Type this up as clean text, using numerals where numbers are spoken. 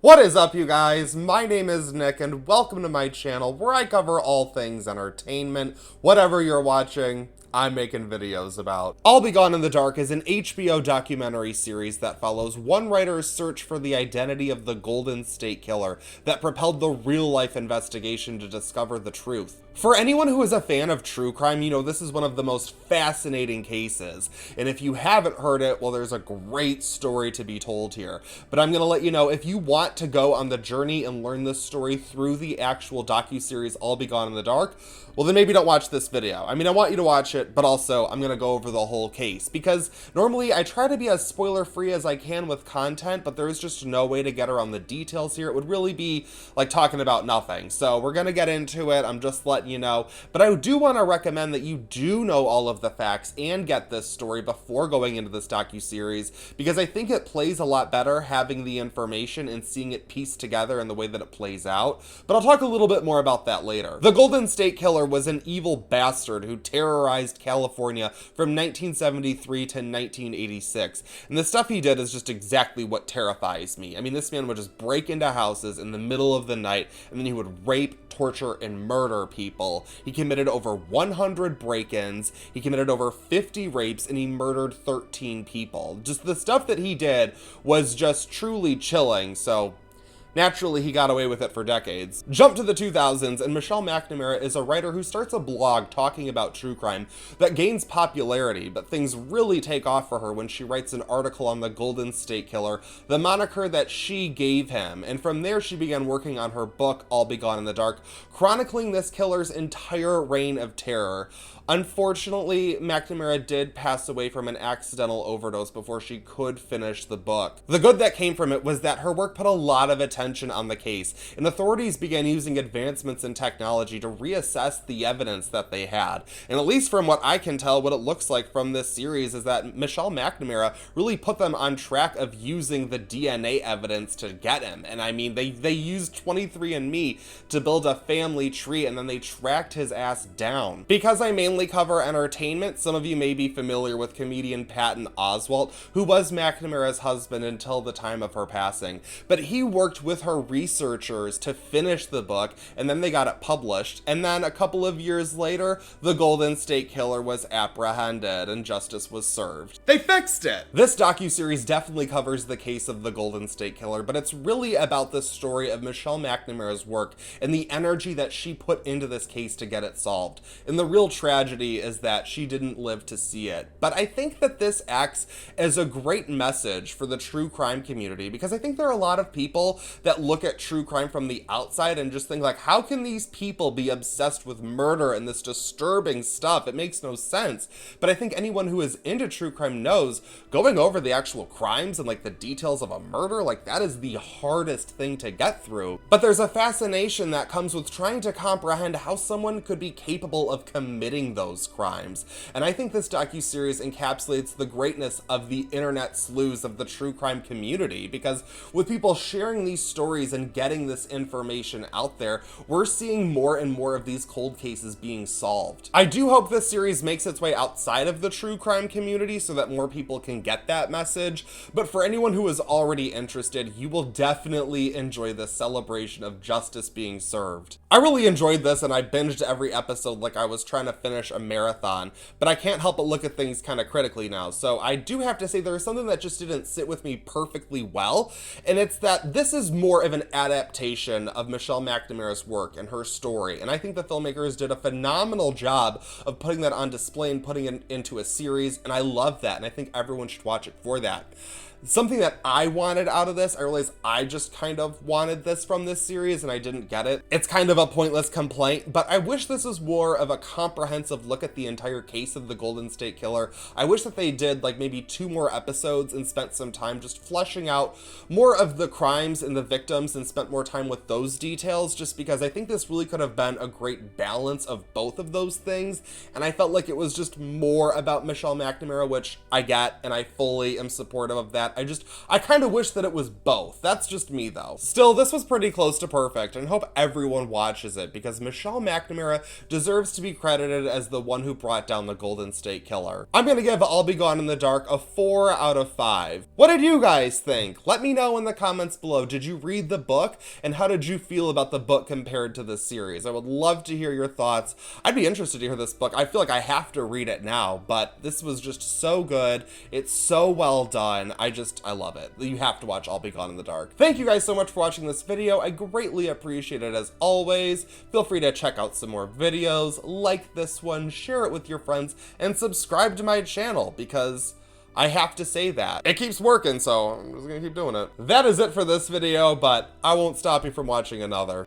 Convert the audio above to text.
What is up, you guys? My name is Nick, and welcome to my channel where I cover all things entertainment. Whatever you're watching, I'm making videos about. I'll Be Gone in the Dark is an HBO documentary series that follows one writer's search for the identity of the Golden State Killer that propelled the real-life investigation to discover the truth. For anyone who is a fan of true crime, you know this is one of the most fascinating cases. And if you haven't heard it, well, there's a great story to be told here. But I'm gonna let you know, if you want to go on the journey and learn this story through the actual docu-series I'll Be Gone in the Dark, well then maybe don't watch this video. I mean, I want you to watch it, but also I'm gonna go over the whole case, because normally I try to be as spoiler-free as I can with content, but there's just no way to get around the details here. It would really be like talking about nothing. So we're gonna get into it. I'm just letting you know, but I do want to recommend that you do know all of the facts and get this story before going into this docu-series, because I think it plays a lot better having the information and seeing it pieced together in the way that it plays out. But I'll talk a little bit more about that later. The Golden State Killer was an evil bastard who terrorized California from 1973 to 1986, and the stuff he did is just exactly what terrifies me. I mean, this man would just break into houses in the middle of the night, and then he would rape, torture, and murder people. He committed over 100 break-ins, he committed over 50 rapes, and he murdered 13 people. Just the stuff that he did was just truly chilling, so naturally, he got away with it for decades. Jump to the 2000s, and Michelle McNamara is a writer who starts a blog talking about true crime that gains popularity, but things really take off for her when she writes an article on the Golden State Killer, the moniker that she gave him. And from there, she began working on her book, I'll Be Gone in the Dark, chronicling this killer's entire reign of terror. Unfortunately, McNamara did pass away from an accidental overdose before she could finish the book. The good that came from it was that her work put a lot of attention on the case, and authorities began using advancements in technology to reassess the evidence that they had. And at least from what I can tell, what it looks like from this series is that Michelle McNamara really put them on track of using the DNA evidence to get him. And I mean, they used 23andMe to build a family tree, and then they tracked his ass down. Because I mainly cover entertainment, some of you may be familiar with comedian Patton Oswalt, who was McNamara's husband until the time of her passing. But he worked with her researchers to finish the book, and then they got it published. And then a couple of years later, the Golden State Killer was apprehended and justice was served. They fixed it! This docuseries definitely covers the case of the Golden State Killer, but it's really about the story of Michelle McNamara's work and the energy that she put into this case to get it solved. And the real tragedy is that she didn't live to see it. But I think that this acts as a great message for the true crime community, because I think there are a lot of people that look at true crime from the outside and just think like, how can these people be obsessed with murder and this disturbing stuff? It makes no sense. But I think anyone who is into true crime knows going over the actual crimes and like the details of a murder, like that is the hardest thing to get through. But there's a fascination that comes with trying to comprehend how someone could be capable of committing those crimes. And I think this docuseries encapsulates the greatness of the internet sleuths of the true crime community, because with people sharing these stories and getting this information out there, we're seeing more and more of these cold cases being solved. I do hope this series makes its way outside of the true crime community so that more people can get that message, but for anyone who is already interested, you will definitely enjoy this celebration of justice being served. I really enjoyed this, and I binged every episode like I was trying to finish a marathon, but I can't help but look at things kind of critically now. So I do have to say there is something that just didn't sit with me perfectly well, and it's that this is more of an adaptation of Michelle McNamara's work and her story, and I think the filmmakers did a phenomenal job of putting that on display and putting it into a series, and I love that, and I think everyone should watch it for that. Something that I wanted out of this, I realized I just kind of wanted this from this series and I didn't get it. It's kind of a pointless complaint, but I wish this was more of a comprehensive look at the entire case of the Golden State Killer. I wish that they did like maybe 2 more episodes and spent some time just fleshing out more of the crimes and the victims and spent more time with those details, just because I think this really could have been a great balance of both of those things. And I felt like it was just more about Michelle McNamara, which I get and I fully am supportive of that. that. I kind of wish that it was both. That's just me though. Still, this was pretty close to perfect, and hope everyone watches it because Michelle McNamara deserves to be credited as the one who brought down the Golden State Killer. I'm gonna give I'll Be Gone in the Dark a 4 out of 5. What did you guys think? Let me know in the comments below. Did you read the book, and how did you feel about the book compared to the series? I would love to hear your thoughts. I'd be interested to hear this book. I feel like I have to read it now, but this was just so good. It's so well done. I love it. You have to watch I'll Be Gone in the Dark. Thank you guys so much for watching this video. I greatly appreciate it as always. Feel free to check out some more videos, like this one, share it with your friends, and subscribe to my channel because I have to say that. It keeps working, so I'm just gonna keep doing it. That is it for this video, but I won't stop you from watching another.